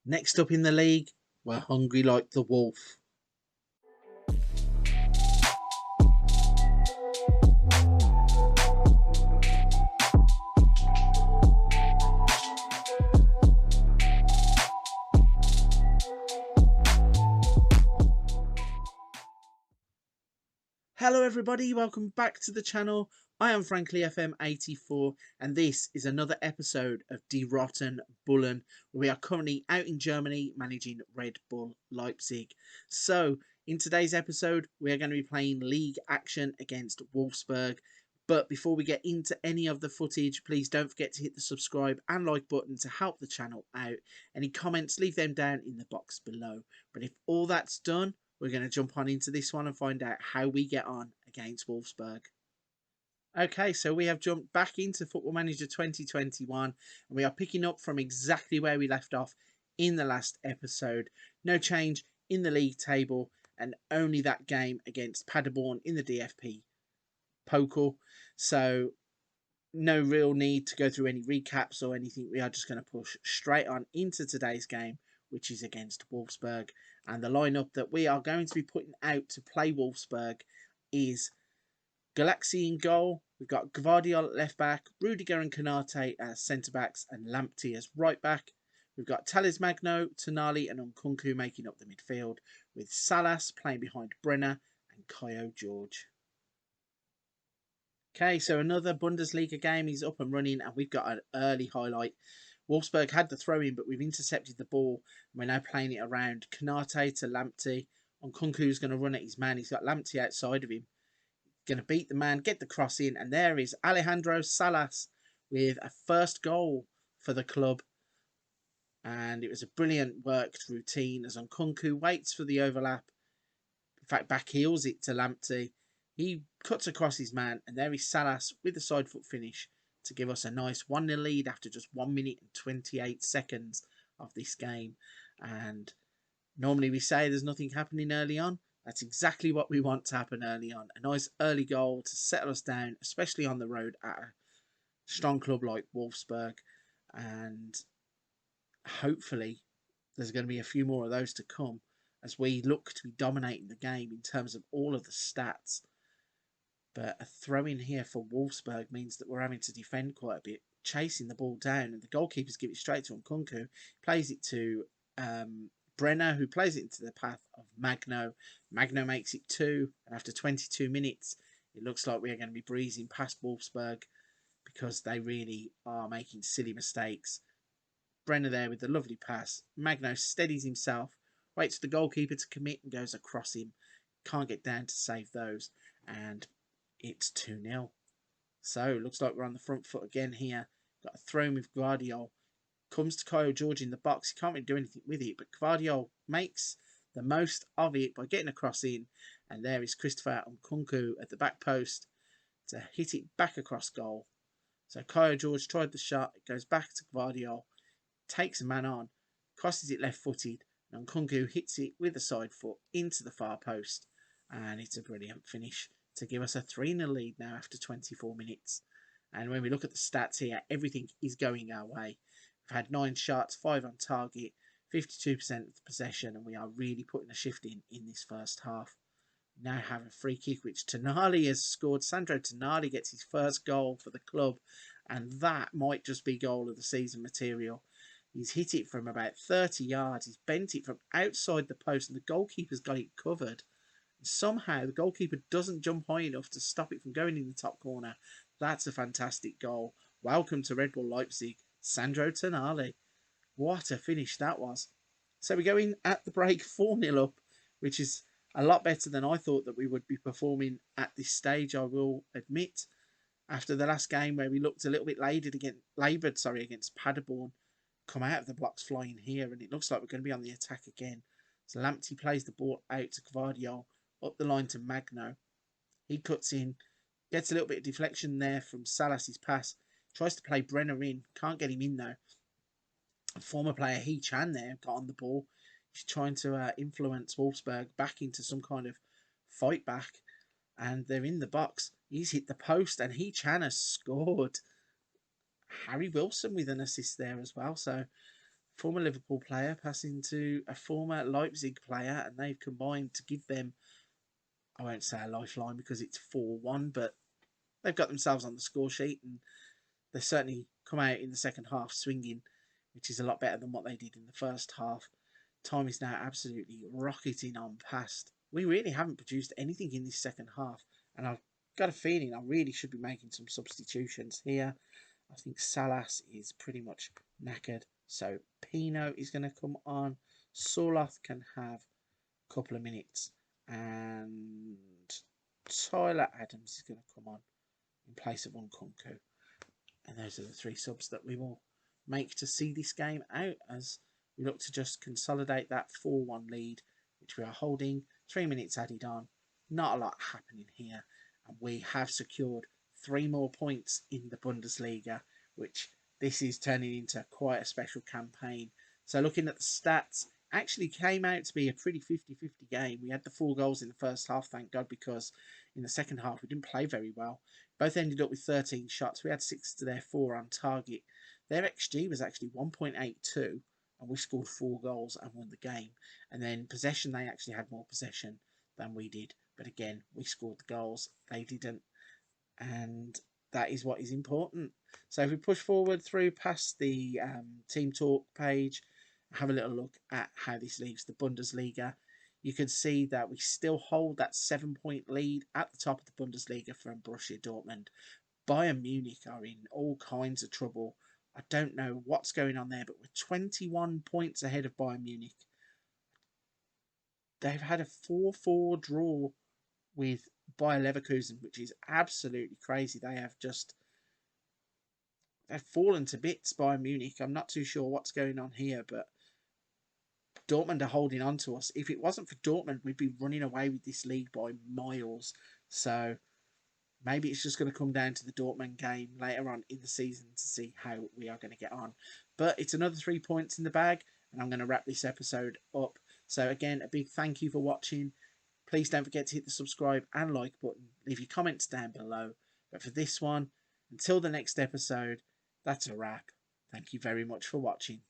Next up in the league, we're hungry like the wolf. Hello everybody, welcome back to the channel. I am frankly FM84 and this is another episode of Die Roten Bullen, where we are currently out in Germany managing Red Bull Leipzig. So in today's episode we are going to be playing league action against Wolfsburg. But before we get into any of the footage, please don't forget to hit the subscribe and like button to help the channel out. Any comments, leave them down in the box below. But if all that's done, we're going to jump on into this one and find out how we get on against Wolfsburg. Okay, so we have jumped back into Football Manager 2021 and we are picking up from exactly where we left off in the last episode. No change in the league table and only that game against Paderborn in the DFP Pokal. So no real need to go through any recaps or anything. We are just going to push straight on into today's game, which is against Wolfsburg. And the lineup that we are going to be putting out to play Wolfsburg is Galaxy in goal. We've got Gvardiol at left back, Rudiger and Konate as centre backs, and Lamptey as right back. We've got Talismagno, Magno, Tonali, and Nkunku making up the midfield, with Salas playing behind Brenner and Kaio George. Okay, so another Bundesliga game is up and running, and we've got an early highlight. Wolfsburg had the throw-in, but we've intercepted the ball. And we're now playing it around Konate to Lamptey. Nkunku's going to run at his man. He's got Lamptey outside of him. Going to beat the man, get the cross in, and there is Alejandro Salas with a first goal for the club. And it was a brilliant worked routine as Nkunku waits for the overlap. In fact, back heels it to Lamptey. He cuts across his man, and there is Salas with the side foot finish to give us a nice 1-0 lead after just 1 minute and 28 seconds of this game. And normally we say there's nothing happening early on. That's exactly what we want to happen early on. A nice early goal to settle us down, especially on the road at a strong club like Wolfsburg. And hopefully there's going to be a few more of those to come as we look to be dominating the game in terms of all of the stats. But a throw in here for Wolfsburg means that we're having to defend quite a bit, chasing the ball down, and the goalkeepers give it straight to Nkunku, plays it to Brenner, who plays it into the path of Magno. Magno makes it 2, and after 22 minutes, it looks like we're going to be breezing past Wolfsburg because they really are making silly mistakes. Brenner there with the lovely pass. Magno steadies himself, waits for the goalkeeper to commit and goes across him. Can't get down to save those, and it's 2-0. So looks like we're on the front foot again here. Got a throw in with Gvardiol. Comes to Kaio George in the box. He can't really do anything with it, but Gvardiol makes the most of it by getting a cross in. And there is Christopher Nkunku at the back post to hit it back across goal. So Kaio George tried the shot. It goes back to Gvardiol. Takes a man on. Crosses it left-footed. And Nkunku hits it with the side foot into the far post. And it's a brilliant finish to give us a 3-0 lead now after 24 minutes. And when we look at the stats here, everything is going our way. We've had 9 shots, 5 on target, 52% of possession, and we are really putting a shift in this first half. We now have a free kick, which Tonali has scored. Sandro Tonali gets his first goal for the club, and that might just be goal of the season material. He's hit it from about 30 yards. He's bent it from outside the post, and the goalkeeper's got it covered. Somehow the goalkeeper doesn't jump high enough to stop it from going in the top corner. That's a fantastic goal. Welcome to Red Bull Leipzig, Sandro Tonali. What a finish that was. So we go in at the break 4-0 up, which is a lot better than I thought that we would be performing at this stage, I will admit. After the last game where we looked a little bit laboured against Paderborn, come out of the blocks flying here, and it looks like we're going to be on the attack again. So Lamptey plays the ball out to Gvardiol, up the line to Magno. He cuts in, gets a little bit of deflection there from Salas's pass. Tries to play Brenner in, can't get him in though. A former player He Chan there got on the ball. He's trying to influence Wolfsburg back into some kind of fight back, and they're in the box. He's hit the post, and He Chan has scored. Harry Wilson with an assist there as well. So former Liverpool player passing to a former Leipzig player, and they've combined to give them, I won't say a lifeline because it's 4-1, but they've got themselves on the score sheet, and they certainly come out in the second half swinging, which is a lot better than what they did in the first half. Time is now absolutely rocketing on past. We really haven't produced anything in this second half, and I've got a feeling I really should be making some substitutions here. I think Salas is pretty much knackered, so Pino is going to come on. Soloth can have a couple of minutes, and Tyler Adams is going to come on in place of Nkunku. And those are the three subs that we will make to see this game out as we look to just consolidate that 4-1 lead, which we are holding. 3 minutes added on. Not a lot happening here. And we have secured 3 more points in the Bundesliga, which this is turning into quite a special campaign. So looking at the stats, actually came out to be a pretty 50-50 game. We had the 4 goals in the first half, thank God, because in the second half we didn't play very well. Both ended up with 13 shots. We had 6 to their 4 on target. Their XG was actually 1.82, and we scored 4 goals and won the game. And then possession, they actually had more possession than we did. But again, we scored the goals. They didn't. And that is what is important. So if we push forward through past the team talk page, have a little look at how this leaves the Bundesliga. You can see that we still hold that 7-point lead at the top of the Bundesliga from Borussia Dortmund. Bayern Munich are in all kinds of trouble. I don't know what's going on there, but we're 21 points ahead of Bayern Munich. They've had a 4-4 draw with Bayer Leverkusen, which is absolutely crazy. They've fallen to bits, Bayern Munich. I'm not too sure what's going on here, but Dortmund are holding on to us. If it wasn't for Dortmund, we'd be running away with this league by miles. So maybe it's just going to come down to the Dortmund game later on in the season to see how we are going to get on. But it's another 3 points in the bag, and I'm going to wrap this episode up. So again, a big thank you for watching. Please don't forget to hit the subscribe and like button. Leave your comments down below. But for this one, until the next episode, that's a wrap. Thank you very much for watching.